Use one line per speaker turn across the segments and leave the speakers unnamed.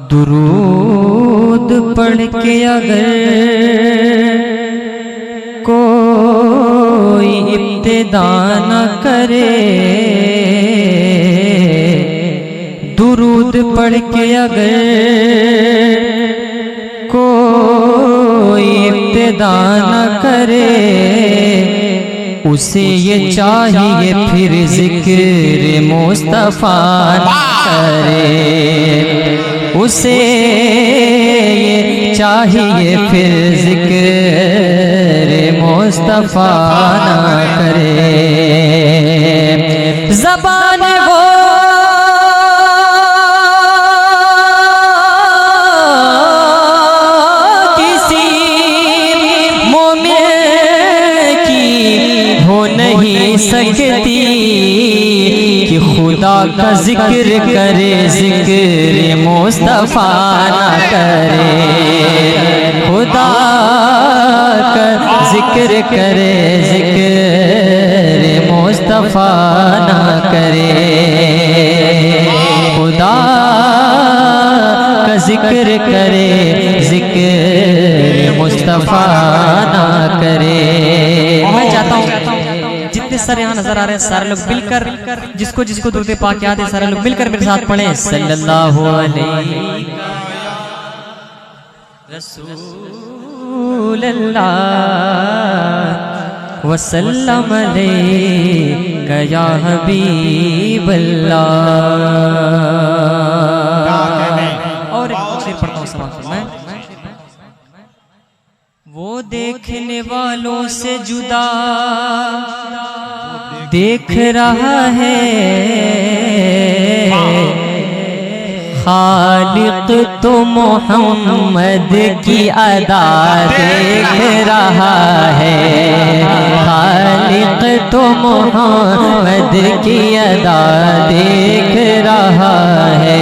दुरूद पढ़ के अगर कोई इब्तिदा न करे, दुरूद पढ़ के अगर कोई इब्तिदा न करे, उसे ये चाहिए फिर जिक्र मुस्तफा न करे, उसे ये चाहिए फिर जिक्र मुस्तफा न करे। ज़बान वो किसी मोमिन की हो नहीं सकती कि खुदा का जिक्र करे, जिक्र मुस्तफा न करे, खुदा का जिक्र करे, जिक्र मुस्तफा न करे, खुदा का जिक्र करे, जिक्र मुस्तफा न करे। मैं चाहता हूँ जितने सारे यहाँ नजर आ रहे हैं सारे लोग मिलकर, जिसको जिसको दुरूद पाक याद है, सारे लोग मिलकर मेरे साथ पढ़ें सल्लल्लाहु अलैहि रसूलल्लाह वसल्लम अलैका या हबीबल्लाह। और एक शेर पढ़ता हूँ समाप्त मैं। वो देखने वालों से जुदा देख रहा है, खालिक तो मोहम्मद की अदा देख रहा है, खालिक तो मोहम्मद की अदा देख रहा है,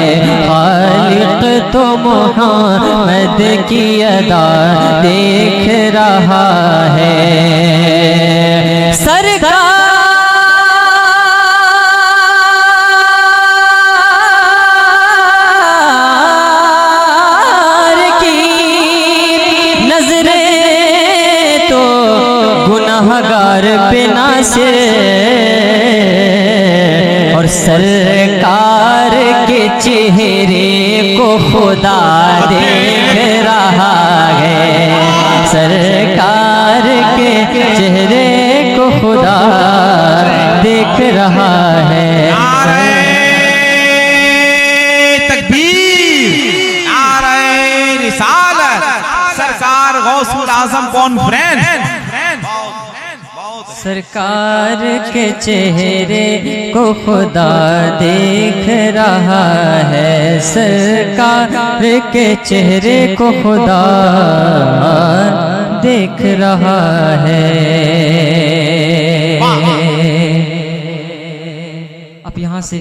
खालिक तो मोहम्मद की अदा देख रहा है। सरकार गुनाहगार पे नासिर और सरकार के चेहरे को खुदा देख रहा है, सरकार के चेहरे को खुदा देख रहा है।
तकबीर, नारे रिसालत, सरकार गौसुल आजम कॉन्फ्रेंस।
सरकार के चेहरे को खुदा देख रहा है, सरकार के चेहरे को खुदा देख रहा है। अब यहाँ से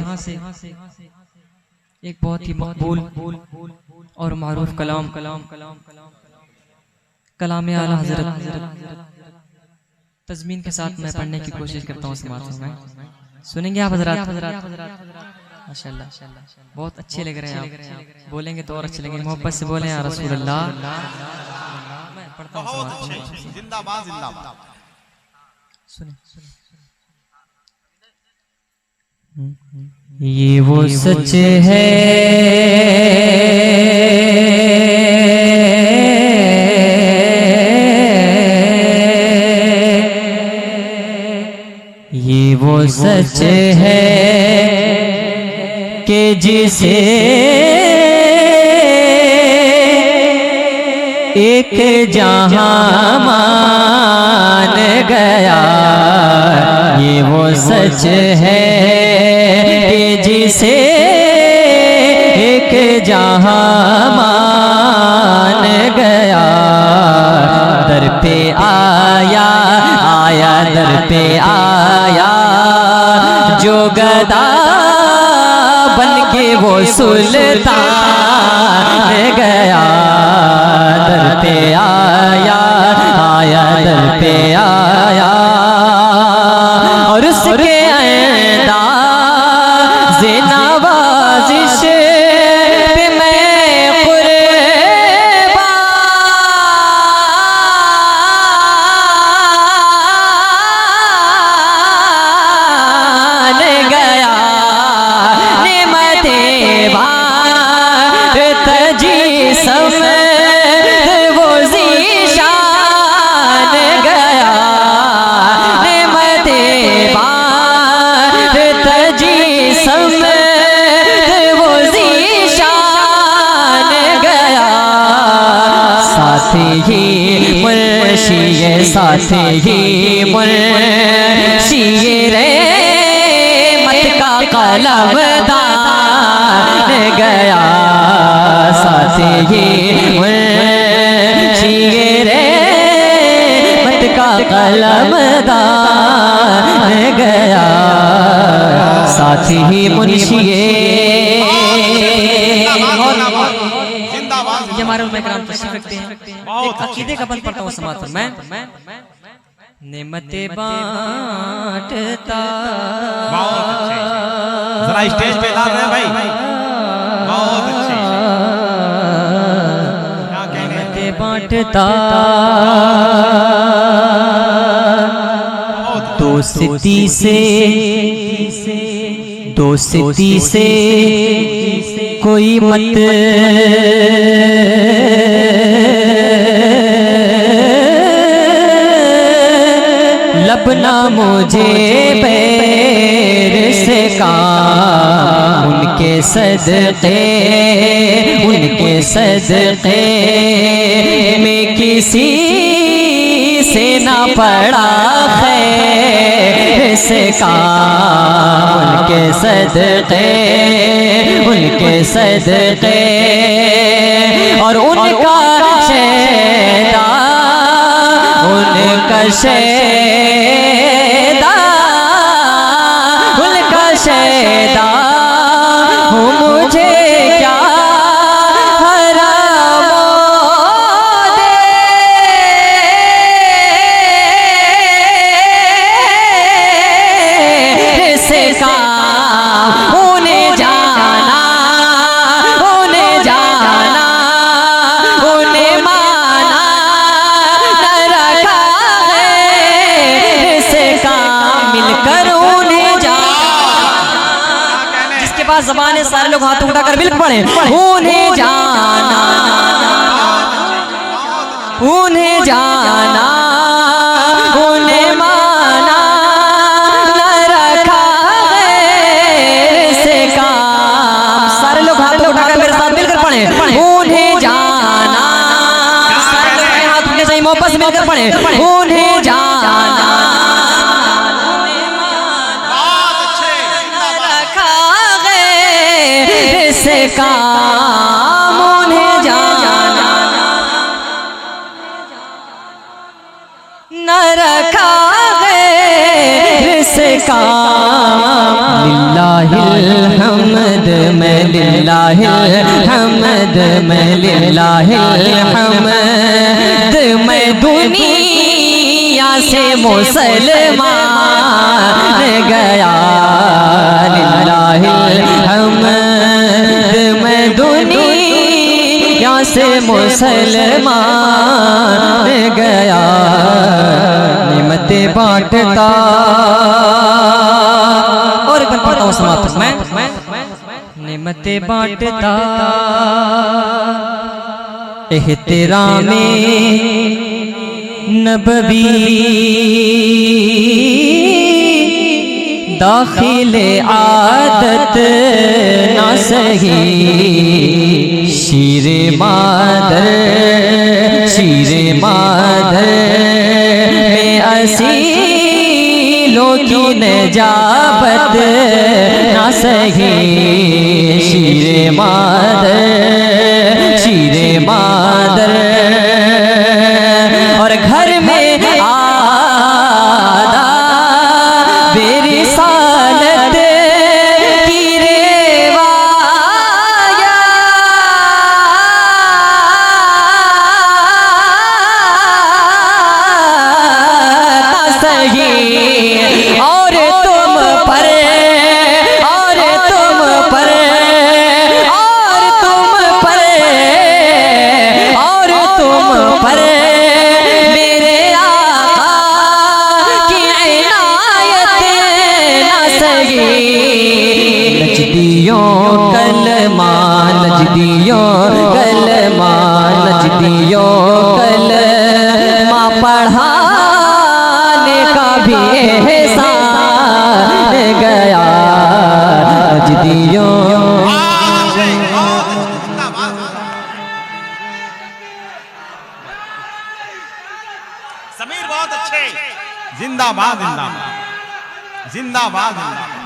एक बहुत ही मकबूल और मारूफ कलाम आला हज़रत तज़मीन के साथ मैं पढ़ने की कोशिश करता हूँ समाज में। सुनेंगे आप हज़रात? माशाअल्लाह बहुत अच्छे लग रहे हैं आप, बोलेंगे तो और अच्छे लगेंगे। मोहब्बत से बोलें या रसूल अल्लाह। मैं पढ़ता हूँ
जिंदाबाद जिंदाबाद।
सुने ये वो सच है वो सच है कि जिसे एक जहां मान गया, ये वो सच है कि जिसे एक जहां मान गया, दर पे आया दर पे आया जो गदा बन के वो सुल्तान गया, दर पे आया दर पे आया और उसके अंदाज़े नवाज़िश पे मैं समत वो ज़ीशान गया, नेमत बात तजी समत वो ज़ीशान गया। साथी ही मुर्शिए साथी ही मुर्शिए रे मत का कलमदान गया। साथी ही मुर्शिए रे मत का कलमदान गया। साथी ही मुर्शिए ये हमारे उलमा किराम तशरीफ रखते हैं। एक अकीदे का बंद पढ़ता हूँ समाज पर मैं। नेमते बांटता
जरा स्टेज पे ला रहे हैं भाई, बहुत अच्छे।
नेमते बांटता दोस्ती से कोई मत लबना मुझे पैर से काम, उनके सदक़े में किसी से ना पड़ा खैर से काम। उनके सदक़े और उनका शैदा उनका शैदा हो मुझे क्या हरामो दे से काम। उन्हें जाना उन्हें माना न रखा से काम। मिलकर उन्हें जिसके पास ज़बान है सारे लोग हाथ उठाकर मिलकर पढ़े। उन्हें जाना उन्हें माना न रखा से काम। सारे लोग हाथ उठाकर मेरे साथ मिलकर पढ़े। उन्हें जाना सारे लोग हाथ उठने चाहिए, मोहब्बत से मिलकर पढ़े। उन्हें जाना से काम। उन्हें जाना न रखा गैर से काम। लिल्लाहिल हम्द में लिल्लाहिल हम्द में लिल्लाहिल हम्द में दुनिया से मुसलमान गया। लिल्लाहिल हम्द में दुनिया से मुसलमान गया। नेमते बांटता और एक बार पढ़ता हूँ समाप्त मैं। नेमते बांटता एहतरामे नबवी दाखिले आदत ना सही। शीरे मादर में असीलों की नजाबत ना सही। शीरे मादर और घर में आदा बेरिसालत की रेवाया। सही और तुम पर मेरे आका की इनायत ना सही। नजदियों कलमा
जिंदाबाद जिंदाबाद जिंदाबाद जिंदाबाद।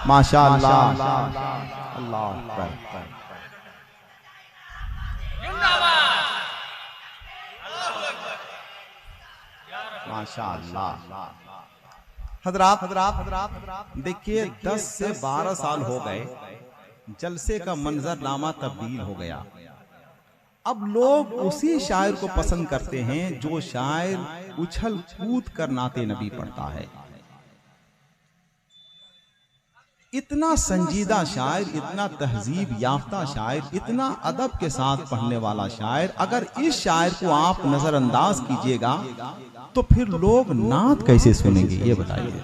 माशाअल्लाह, अल्लाह अकबर। माशाअल्लाह। हजरात देखिए 10 से 12 साल हो गए, जलसे का मंजरनामा तब्दील हो गया। अब लोग उसी शायर को पसंद करते हैं जो शायर उछल कूद कर नाते नबी पढ़ता है। इतना संजीदा शायर, इतना तहजीब याफ्ता शायर, इतना अदब के साथ पढ़ने वाला शायर, अगर इस शायर को आप नजरअंदाज कीजिएगा तो फिर लोग नात कैसे सुनेंगे, ये बताइए।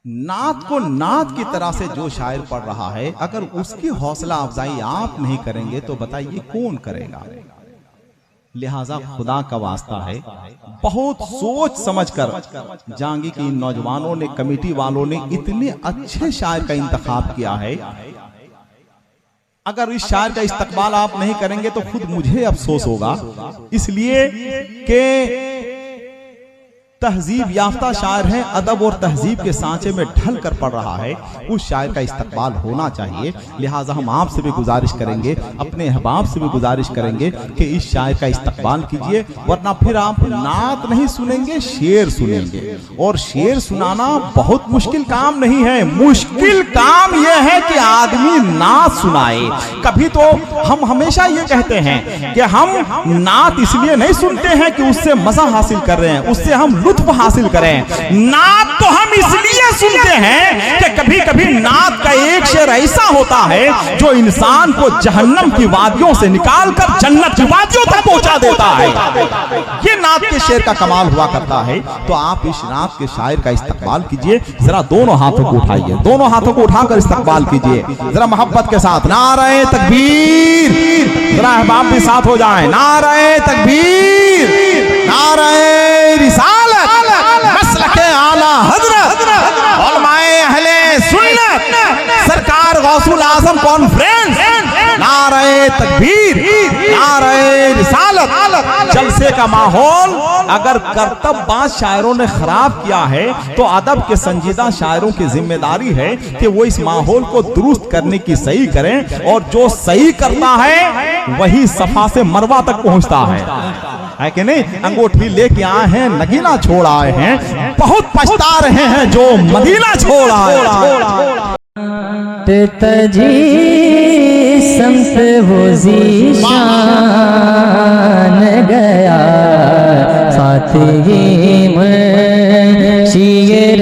नात को नात की तरह से जो शायर पढ़ रहा है, अगर उसकी हौसला अफजाई आप नहीं करेंगे तो बताइए कौन करेगा। लिहाजा खुदा का वास्ता है, बहुत सोच समझकर जांगी कि इन नौजवानों ने, कमेटी वालों ने इतने अच्छे शायर का इंतखाब किया है। अगर इस शायर का इस्तकबाल आप नहीं करेंगे तो खुद मुझे अफसोस होगा, इसलिए कि तहजीब याफ्ता शायर है, अदब और तहजीब के सांचे में ढल कर पढ़ रहा है, उस शायर का इस्तकबाल होना चाहिए। लिहाजा हम आपसे भी गुजारिश करेंगे, अपने अहबाब से भी गुजारिश करेंगे कि इस शायर का इस्तकबाल कीजिए, वरना फिर आप नात नहीं सुनेंगे, शेर सुनेंगे। और शेर सुनाना बहुत मुश्किल काम नहीं है, मुश्किल काम यह है कि आदमी नात सुनाए। कभी तो हम हमेशा ये कहते हैं कि हम नात इसलिए नहीं सुनते हैं कि उससे मजा हासिल कर रहे हैं, उससे हम लुत्फ हासिल करें। नात तो हम इसलिए सुनते हैं कि कभी कभी नात का एक शेर ऐसा होता है जो इंसान को जहन्नम की वादियों से निकालकर जन्नत की वादियों तक पहुंचा देता है। ये नात के शेर का कमाल हुआ करता है। तो आप इस नात के शायर का इस्तकबाल कीजिए, जरा दोनों हाथों को उठाइए, दोनों हाथों को उठाकर इस्तकबाल कीजिए, जरा मोहब्बत के साथ। नारे तकबीर, जरा अहबाब भी साथ हो जाएं। नारे तकबीर, नारे रिसालत, मसलके आला हजरत, उलमाए अहले सुन्नत, सरकार गौसुल आजम कॉन्फ्रेंस। नारे तकबीर, नारे रिसालत। जलसे का माहौल अगर करतबबाज शायरों ने खराब किया है तो अदब के संजीदा शायरों की जिम्मेदारी है कि वो इस माहौल को दुरुस्त करने की सही करें, और जो सही करता है वही सफा से मरवा तक पहुंचता है कि नहीं। अंगूठी लेके आए हैं, नगीना छोड़ आए हैं, बहुत पछता रहे हैं जो मदीना छोड़ आए।
तजी संत वो ज़ीशान गया, साथ ही मुंशीर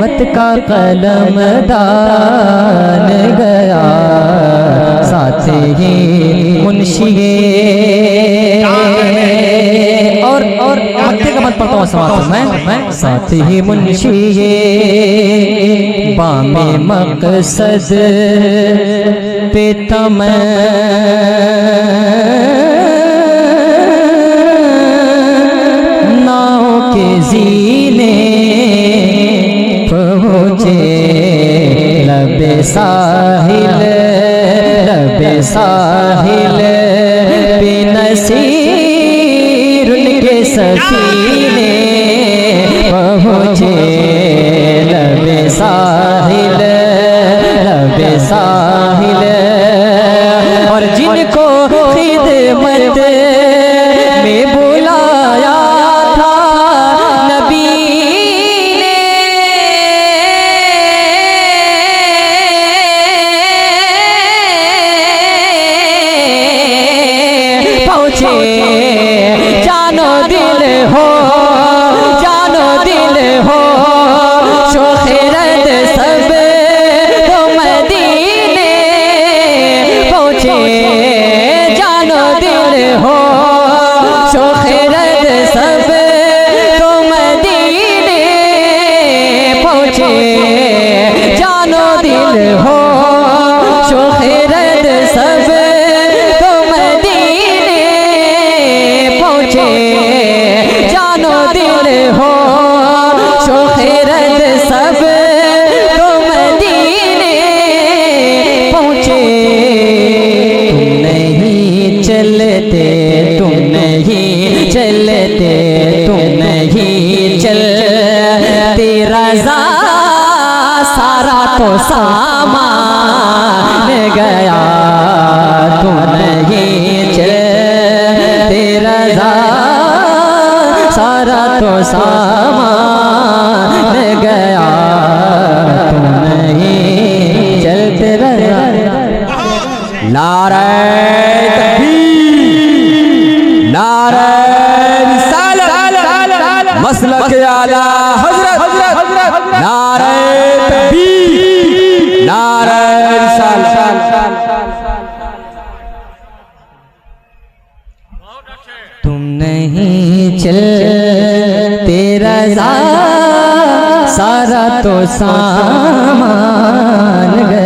मत का कलम दान गया, साथ ही मुंशी और मक्के का मत पढ़ता हूँ समाज मैं। साथ ही मुंशी बामे मकसद पे तम नाव के जीने पहुँचे, लबे साहिल, लबे साहिल बेनसीर उनके सफीने पहुँचे, लबे साहिल, लबे साहिल। और जिनको खिदमत में बुलाया था नबी ने, पहुँचे जानो दिल हो, जानो दिल हो, शोखरद सब तो मदीने पहुँचे, जानो दिल हो, शोखरद सब तो मदीने पहुँचे, जानो दिल हो, शोखरद सब तो मदीने पहुँचे, जानो दिल हो, शोखरद सब तो तुम नहीं चलते रज़ा सारा तो सामान गया, तुम नहीं चलते रज़ा सारा तो सामान गया, तुम नहीं चलते रज़ा। नारे तकबीर, नारे रिसालत, मसलक आला हज़रत, नारे तकबीर, नारे रिसालत। तुम नहीं चलते रज़ा सारा तो सामान गया,